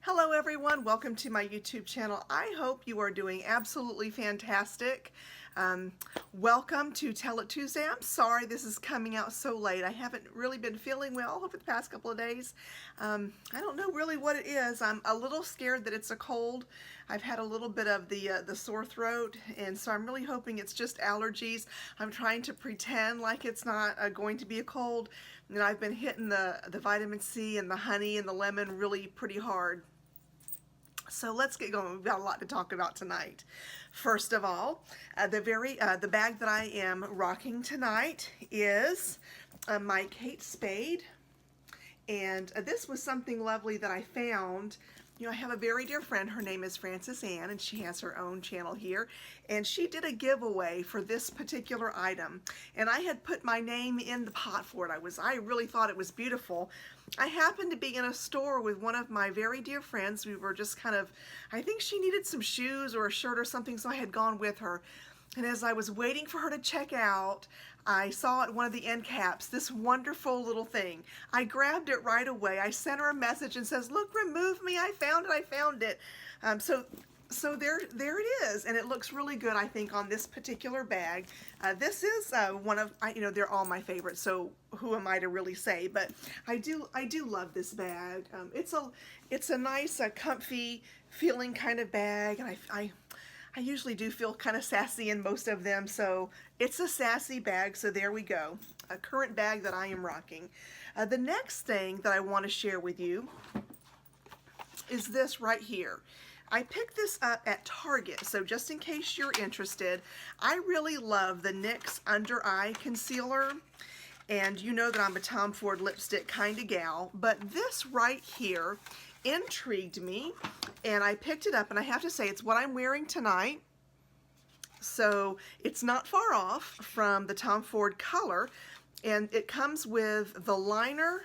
Hello everyone, welcome to my YouTube channel. I hope you are doing absolutely fantastic. Welcome to Tell It Tuesday. I'm sorry this is coming out so late. I haven't really been feeling well over the past couple of days. I don't know really what it is. I'm a little scared that it's a cold. I've had a little bit of the sore throat, and so I'm really hoping it's just allergies. I'm trying to pretend like it's not going to be a cold. And I've been hitting the vitamin C and the honey and the lemon really pretty hard. So let's get going. We've got a lot to talk about tonight. First of all, the bag that I am rocking tonight is my Kate Spade, and this was something lovely that I found. You know, I have a very dear friend, her name is Frances Ann, and she has her own channel here, and she did a giveaway for this particular item, and I had put my name in the pot for it. I really thought it was beautiful. I happened to be in a store with one of my very dear friends. We were just kind of, I think she needed some shoes or a shirt or something, so I had gone with her. And as I was waiting for her to check out, I saw at one of the end caps this wonderful little thing. I grabbed it right away. I sent her a message and says, "Look, remove me, I found it. So there it is, and it looks really good, I think, on this particular bag. This is one of, you know, they're all my favorites, so who am I to really say, but I do love this bag. It's a nice, comfy feeling kind of bag, and I usually do feel kind of sassy in most of them, so it's a sassy bag, so there we go. A current bag that I am rocking. The next thing that I want to share with you is this right here. I picked this up at Target, so just in case you're interested, I really love the NYX Under Eye Concealer, and you know that I'm a Tom Ford lipstick kind of gal, but this right here intrigued me, and I picked it up, and I have to say it's what I'm wearing tonight, so it's not far off from the Tom Ford color, and it comes with the liner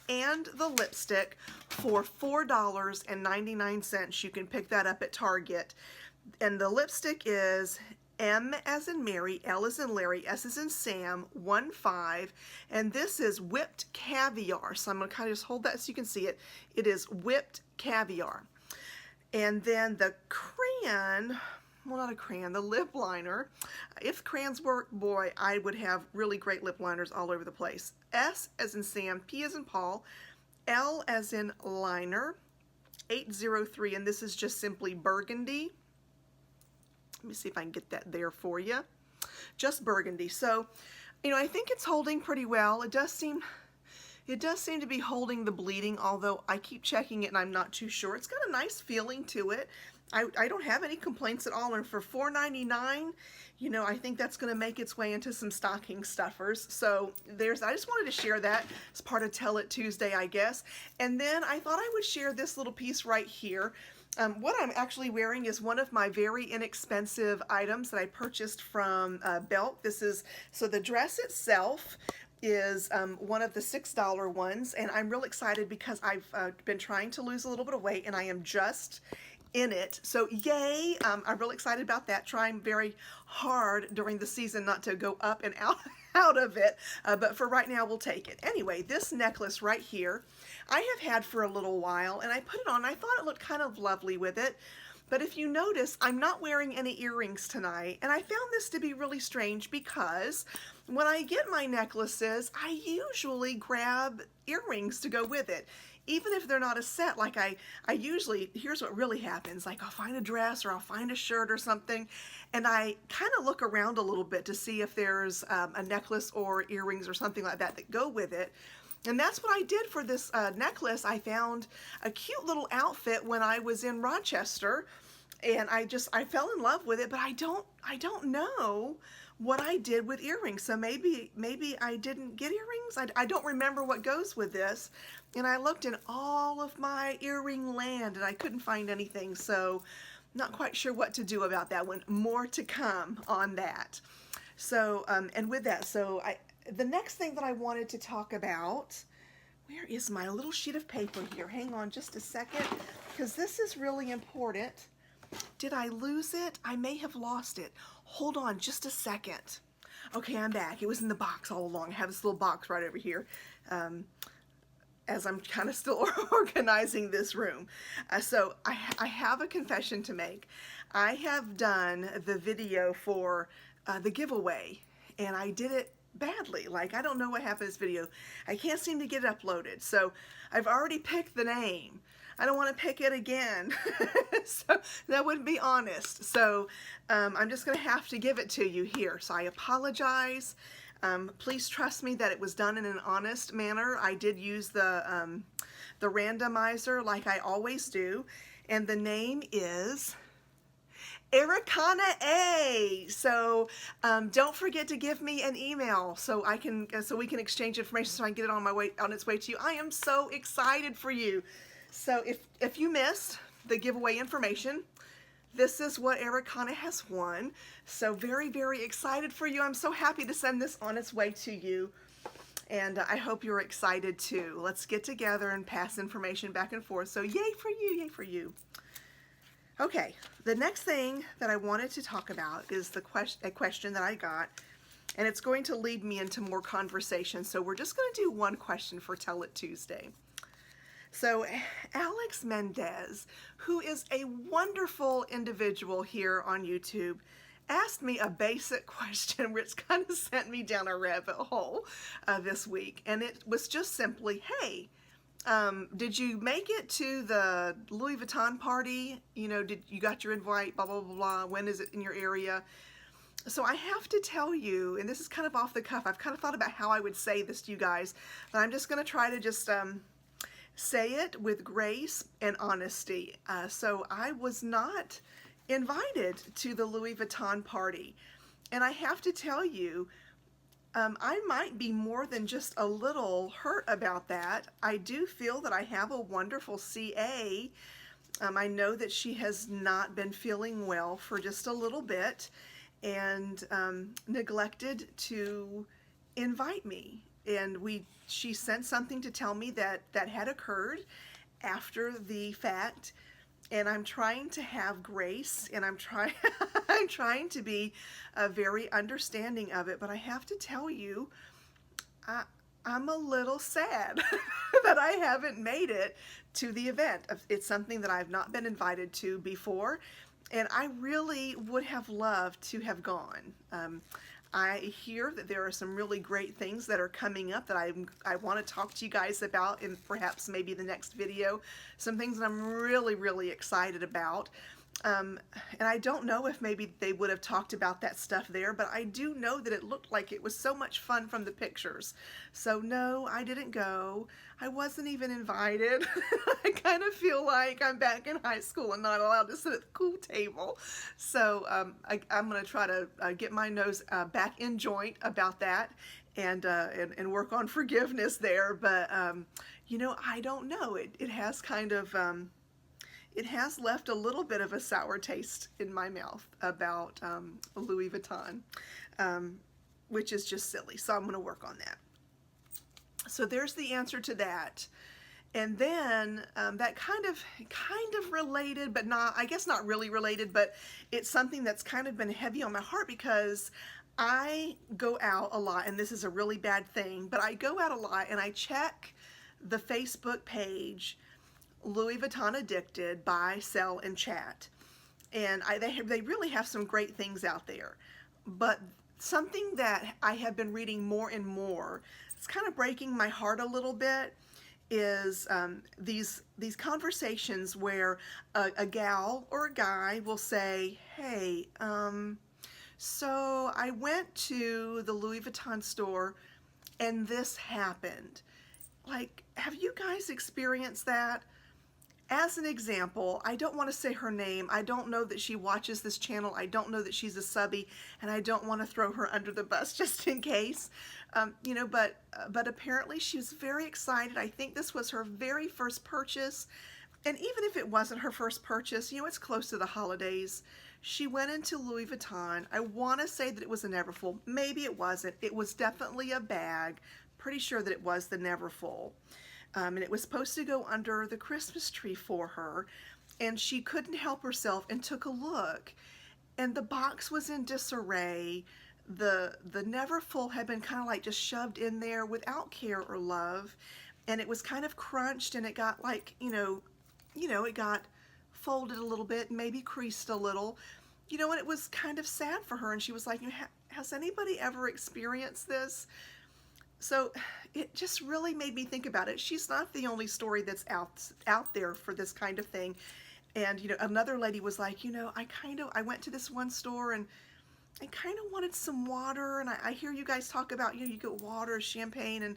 and the lipstick for $4.99. You can pick that up at Target, and the lipstick is M as in Mary, L as in Larry, S as in Sam, 1-5, and this is whipped caviar. So I'm going to kind of just hold that so you can see it. It is whipped caviar. And then the crayon, well, not a crayon, the lip liner. If crayons work, boy, I would have really great lip liners all over the place. S as in Sam, P as in Paul, L as in liner, 803, and this is just simply burgundy. Let me see if I can get that there for you. Just burgundy. So, you know, I think it's holding pretty well. It does seem to be holding the bleeding, although I keep checking it and I'm not too sure. It's got a nice feeling to it. I don't have any complaints at all, and for $4.99, you know, I think that's going to make its way into some stocking stuffers. So I just wanted to share that as part of Tell It Tuesday, I guess. And then I thought I would share this little piece right here. What I'm actually wearing is one of my very inexpensive items that I purchased from Belk. So the dress itself is one of the $6 ones, and I'm real excited because I've been trying to lose a little bit of weight, and I am just in it. So yay, I'm really excited about that. Trying very hard during the season not to go up and out of it, but for right now we'll take it. Anyway, this necklace right here I have had for a little while, and I put it on. I thought it looked kind of lovely with it, but if you notice, I'm not wearing any earrings tonight, and I found this to be really strange because when I get my necklaces, I usually grab earrings to go with it. Even if they're not a set, like I usually, here's what really happens, like I'll find a dress or I'll find a shirt or something, and I kind of look around a little bit to see if there's a necklace or earrings or something like that that go with it. And that's what I did for this necklace. I found a cute little outfit when I was in Rochester, and I fell in love with it, but I don't know what I did with earrings. So maybe I didn't get earrings. I don't remember what goes with this, and I looked in all of my earring land and I couldn't find anything, so not quite sure what to do about that one. More to come on that. So and with that, so the next thing that I wanted to talk about, where is my little sheet of paper here? Hang on just a second, because this is really important. Did I lose it? I may have lost it. Hold on just a second. Okay, I'm back. It was in the box all along. I have this little box right over here. as I'm kind of still organizing this room. So I have a confession to make. I have done the video for the giveaway, and I did it badly. Like, I don't know what happened to this video. I can't seem to get it uploaded. So I've already picked the name. I don't want to pick it again. So that wouldn't be honest. So I'm just going to have to give it to you here. So I apologize. Please trust me that it was done in an honest manner. I did use the randomizer like I always do. And the name is Ericana A. So don't forget to give me an email so we can exchange information so I can get it on its way to you. I am so excited for you. So if you missed the giveaway information, this is what Ericana has won. So very, very excited for you. I'm so happy to send this on its way to you. And I hope you're excited too. Let's get together and pass information back and forth. So yay for you, yay for you. Okay, the next thing that I wanted to talk about is a question that I got, and it's going to lead me into more conversation. So we're just going to do one question for Tell It Tuesday. So Alex Mendez, who is a wonderful individual here on YouTube, asked me a basic question which kind of sent me down a rabbit hole this week. And it was just simply, hey, did you make it to the Louis Vuitton party? You know, did you got your invite, blah, blah, blah, blah. When is it in your area? So I have to tell you, and this is kind of off the cuff, I've kind of thought about how I would say this to you guys, but I'm just going to try to just say it with grace and honesty. So I was not invited to the Louis Vuitton party. And I have to tell you, I might be more than just a little hurt about that. I do feel that I have a wonderful CA. I know that she has not been feeling well for just a little bit and neglected to invite me. And she sent something to tell me that had occurred after the fact, and I'm trying to have grace, and I'm trying to be very understanding of it, but I have to tell you, I'm a little sad that I haven't made it to the event. It's something that I've not been invited to before, and I really would have loved to have gone. I hear that there are some really great things that are coming up that I want to talk to you guys about in perhaps maybe the next video. Some things that I'm really, really excited about. And I don't know if maybe they would have talked about that stuff there, but I do know that it looked like it was so much fun from the pictures. So no, I didn't go. I wasn't even invited. I kind of feel like I'm back in high school and not allowed to sit at the cool table. So I'm going to try to get my nose back in joint about that and work on forgiveness there. But, you know, I don't know. It has kind of... it has left a little bit of a sour taste in my mouth about Louis Vuitton, which is just silly. So I'm going to work on that. So there's the answer to that. And then that kind of related, but not, I guess not really related, but it's something that's kind of been heavy on my heart because I go out a lot, and this is a really bad thing, but I go out a lot and I check the Facebook page Louis Vuitton Addicted, Buy, Sell, and Chat. And they really have some great things out there. But something that I have been reading more and more, it's kind of breaking my heart a little bit, is these conversations where a gal or a guy will say, hey, so I went to the Louis Vuitton store and this happened. Like, have you guys experienced that? As an example, I don't want to say her name. I don't know that she watches this channel. I don't know that she's a subby, and I don't want to throw her under the bus just in case. You know, but apparently she was very excited. I think this was her very first purchase. And even if it wasn't her first purchase, you know, it's close to the holidays. She went into Louis Vuitton. I want to say that it was a Neverfull. Maybe it wasn't. It was definitely a bag. Pretty sure that it was the Neverfull. And it was supposed to go under the Christmas tree for her, and she couldn't help herself and took a look, and the box was in disarray. The Neverfull had been kind of like just shoved in there without care or love, and it was kind of crunched, and it got like, it got folded a little bit, maybe creased a little, and it was kind of sad for her. And she was like, has anybody ever experienced this? So it just really made me think about it. She's not the only story that's out there for this kind of thing. And another lady was like, I went to this one store, and I kind of wanted some water, and I hear you guys talk about, you get water, champagne,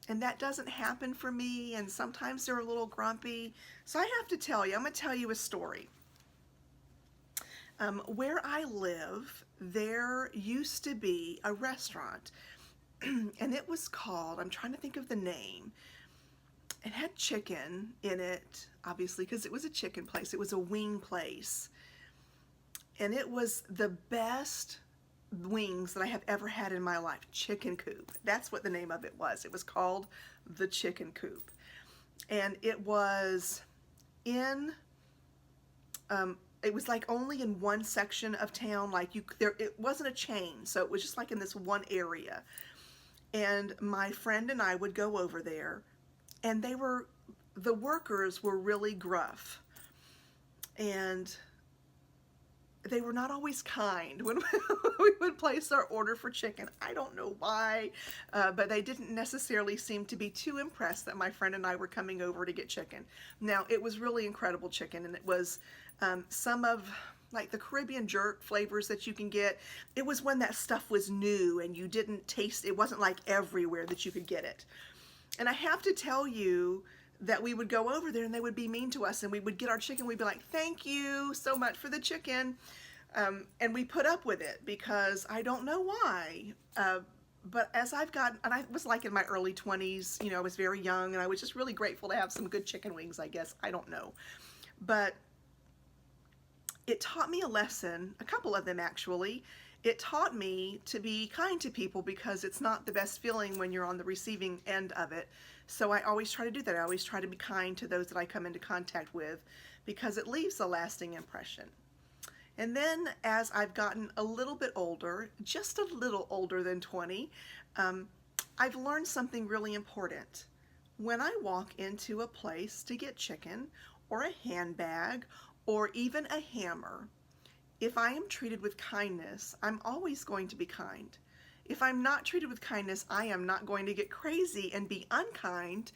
and that doesn't happen for me, and sometimes they're a little grumpy. So I have to tell you, I'm going to tell you a story. Where I live, there used to be a restaurant, and it was called, I'm trying to think of the name. It had chicken in it, obviously, because it was a chicken place. It was a wing place. And it was the best wings that I have ever had in my life. Chicken Coop. That's what the name of it was. It was called the Chicken Coop. And it was in, it was like only in one section of town. Like it wasn't a chain. So it was just like in this one area. And my friend and I would go over there, and the workers were really gruff, and they were not always kind when we would place our order for chicken. I don't know why, but they didn't necessarily seem to be too impressed that my friend and I were coming over to get chicken. Now, it was really incredible chicken, and it was some of like the Caribbean jerk flavors that you can get. It was when that stuff was new and you didn't taste, it wasn't like everywhere that you could get it. And I have to tell you that we would go over there, and they would be mean to us, and we would get our chicken. We'd be like, thank you so much for the chicken. And we put up with it because I don't know why. But as I've gotten, and I was like in my early 20s, I was very young, and I was just really grateful to have some good chicken wings, I guess. I don't know. But it taught me a lesson, a couple of them actually. It taught me to be kind to people, because it's not the best feeling when you're on the receiving end of it. So I always try to do that. I always try to be kind to those that I come into contact with, because it leaves a lasting impression. And then as I've gotten a little bit older, just a little older than 20, I've learned something really important. When I walk into a place to get chicken, or a handbag, or even a hammer, if I am treated with kindness, I'm always going to be kind. If I'm not treated with kindness, I am not going to get crazy and be unkind.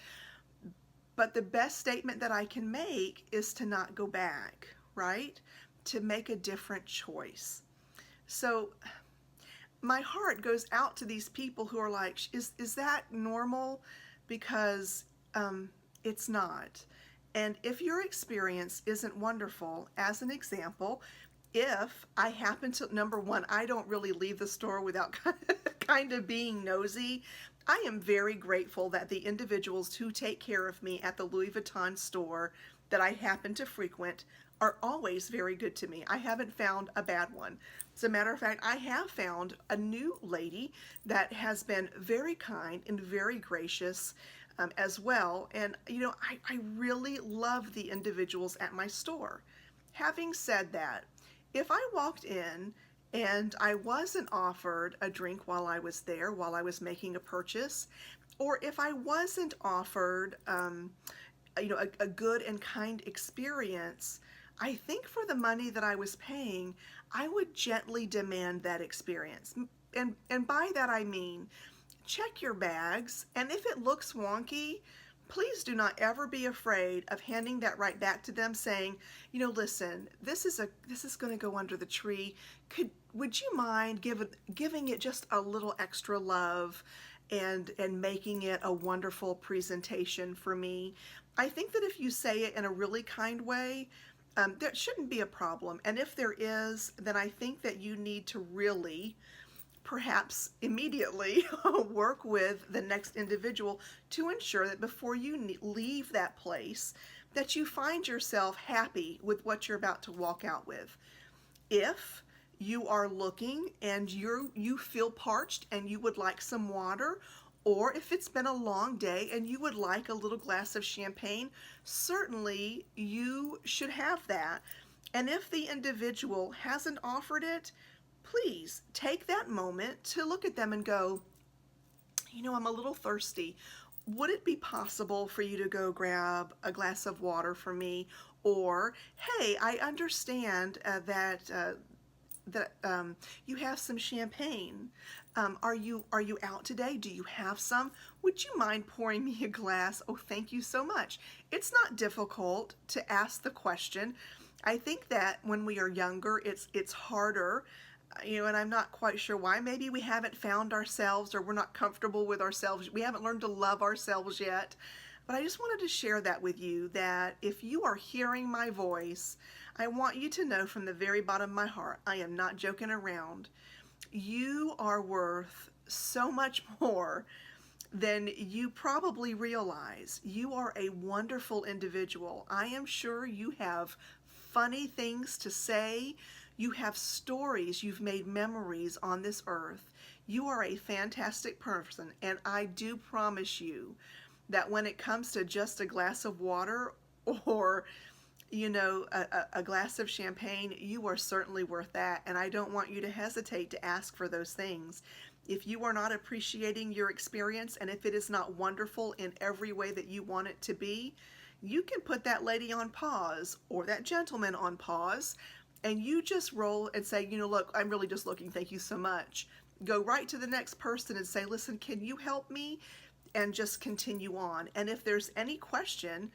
But the best statement that I can make is to not go back, right? To make a different choice. So my heart goes out to these people who are like, is that normal? Because it's not. And if your experience isn't wonderful, as an example, if I happen to, number one, I don't really leave the store without kind of being nosy. I am very grateful that the individuals who take care of me at the Louis Vuitton store that I happen to frequent are always very good to me. I haven't found a bad one. As a matter of fact, I have found a new lady that has been very kind and very gracious as well. And I really love the individuals at my store. Having said that, if I walked in and I wasn't offered a drink while I was there, while I was making a purchase, or if I wasn't offered a good and kind experience, I think for the money that I was paying, I would gently demand that experience. And by that I mean, check your bags, and if it looks wonky, please do not ever be afraid of handing that right back to them, saying, listen, this is going to go under the tree. Would you mind giving it just a little extra love and making it a wonderful presentation for me? I think that if you say it in a really kind way, there shouldn't be a problem. And if there is, then I think that you need to really, perhaps immediately, work with the next individual to ensure that before you leave that place, that you find yourself happy with what you're about to walk out with. If you are looking and you feel parched and you would like some water, or if it's been a long day and you would like a little glass of champagne, certainly you should have that. And if the individual hasn't offered it, please take that moment to look at them and go, I'm a little thirsty. would it be possible for you to go grab a glass of water for me? Or, hey, I understand that you have some champagne. Are you out today? Do you have some? Would you mind pouring me a glass? Oh, thank you so much. It's not difficult to ask the question. I think that when we are younger, it's harder, and I'm not quite sure why. Maybe we haven't found ourselves, or we're not comfortable with ourselves. We haven't learned to love ourselves yet. But I just wanted to share that with you, that if you are hearing my voice, I want you to know from the very bottom of my heart, I am not joking around. You are worth so much more than you probably realize. You are a wonderful individual. I am sure you have funny things to say. You have stories. You've made memories on this earth. You are a fantastic person, and I do promise you that when it comes to just a glass of water, or a glass of champagne, you are certainly worth that, and I don't want you to hesitate to ask for those things. If you are not appreciating your experience, and if it is not wonderful in every way that you want it to be, you can put that lady on pause, or that gentleman on pause, and you just roll and say, look, I'm really just looking, thank you so much. Go right to the next person and say, listen, can you help me? And just continue on. And if there's any question,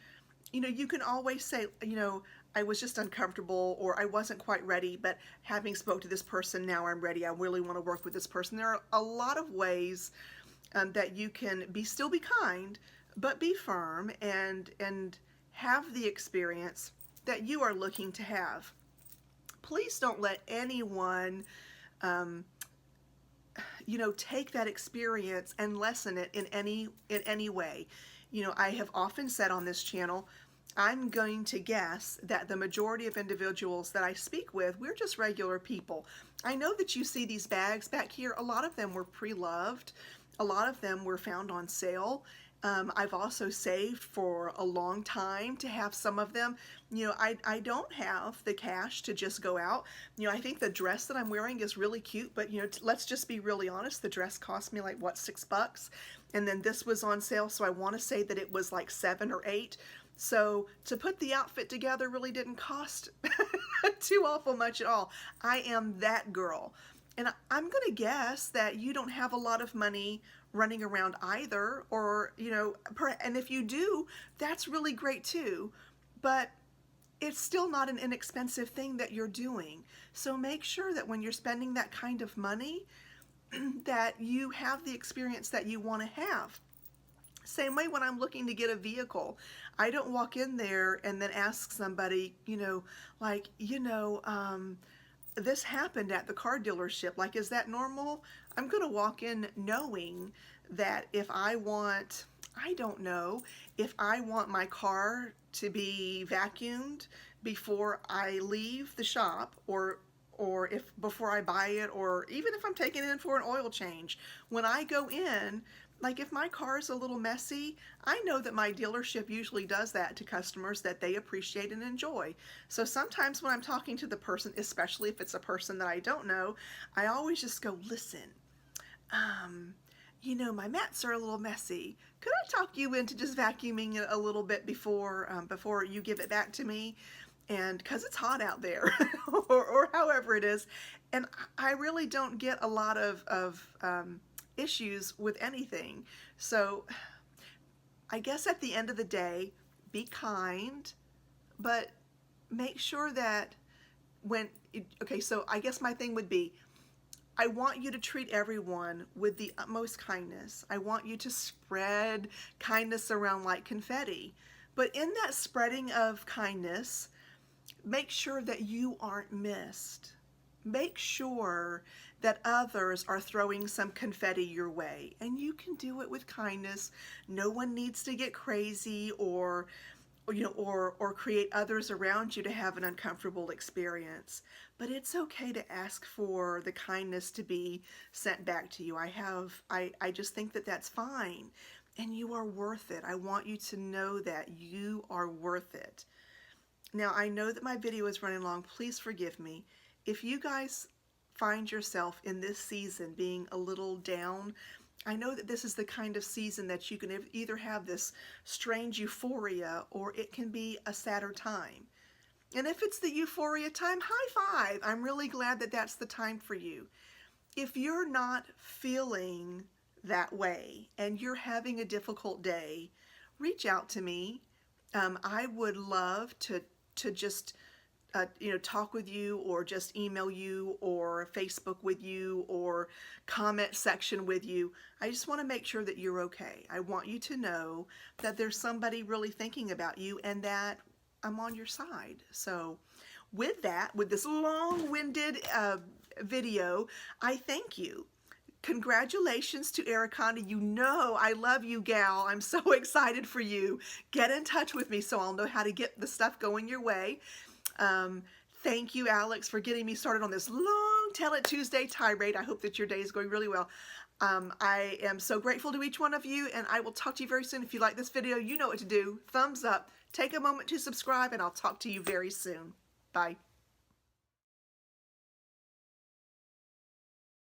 you can always say, I was just uncomfortable, or I wasn't quite ready, but having spoke to this person, now I'm ready. I really want to work with this person. There are a lot of ways that you can still be kind, but be firm, and have the experience that you are looking to have. Please don't let anyone take that experience and lessen it in any way. I have often said on this channel, I'm going to guess that the majority of individuals that I speak with, we're just regular people. I know that you see these bags back here. A lot of them were pre-loved. A lot of them were found on sale. I've also saved for a long time to have some of them. I don't have the cash to just go out. I think the dress that I'm wearing is really cute, but let's just be really honest. The dress cost me like, what, $6? And then this was on sale, so I want to say that it was like 7 or 8. So to put the outfit together really didn't cost too awful much at all. I am that girl. And I'm going to guess that you don't have a lot of money running around either, or, and if you do, that's really great too. But it's still not an inexpensive thing that you're doing. So make sure that when you're spending that kind of money, that you have the experience that you want to have. Same way when I'm looking to get a vehicle, I don't walk in there and then ask somebody, this happened at the car dealership. Like, is that normal? I'm going to walk in knowing that if I want, I don't know, if I want my car to be vacuumed before I leave the shop, or if before I buy it, or even if I'm taking it in for an oil change, when I go in, like if my car is a little messy, I know that my dealership usually does that to customers that they appreciate and enjoy. So sometimes when I'm talking to the person, especially if it's a person that I don't know, I always just go, listen, my mats are a little messy. Could I talk you into just vacuuming it a little bit before you give it back to me? And because it's hot out there, or however it is. And I really don't get a lot of issues with anything. So I guess at the end of the day, be kind, but make sure that so I guess my thing would be, I want you to treat everyone with the utmost kindness. I want you to spread kindness around like confetti. But in that spreading of kindness, make sure that you aren't missed. Make sure that others are throwing some confetti your way, and you can do it with kindness. No one needs to get crazy or create others around you to have an uncomfortable experience. But it's okay to ask for the kindness to be sent back to you. I just think that that's fine, and you are worth it. I want you to know that you are worth it. Now, I know that my video is running long. Please forgive me. If you guys find yourself in this season being a little down, I know that this is the kind of season that you can either have this strange euphoria or it can be a sadder time. And if it's the euphoria time, high five. I'm really glad that that's the time for you. If you're not feeling that way and you're having a difficult day, reach out to me. I would love to just talk with you, or just email you, or Facebook with you, or comment section with you. I just want to make sure that you're okay. I want you to know that there's somebody really thinking about you and that I'm on your side. So with that, with this long-winded video, I thank you. Congratulations to Ericonda. You know I love you, gal. I'm so excited for you. Get in touch with me so I'll know how to get the stuff going your way. Thank you, Alex, for getting me started on this long Tell It Tuesday tirade. I hope that your day is going really well. I am so grateful to each one of you, and I will talk to you very soon. If you like this video, you know what to do. Thumbs up. Take a moment to subscribe, and I'll talk to you very soon. Bye.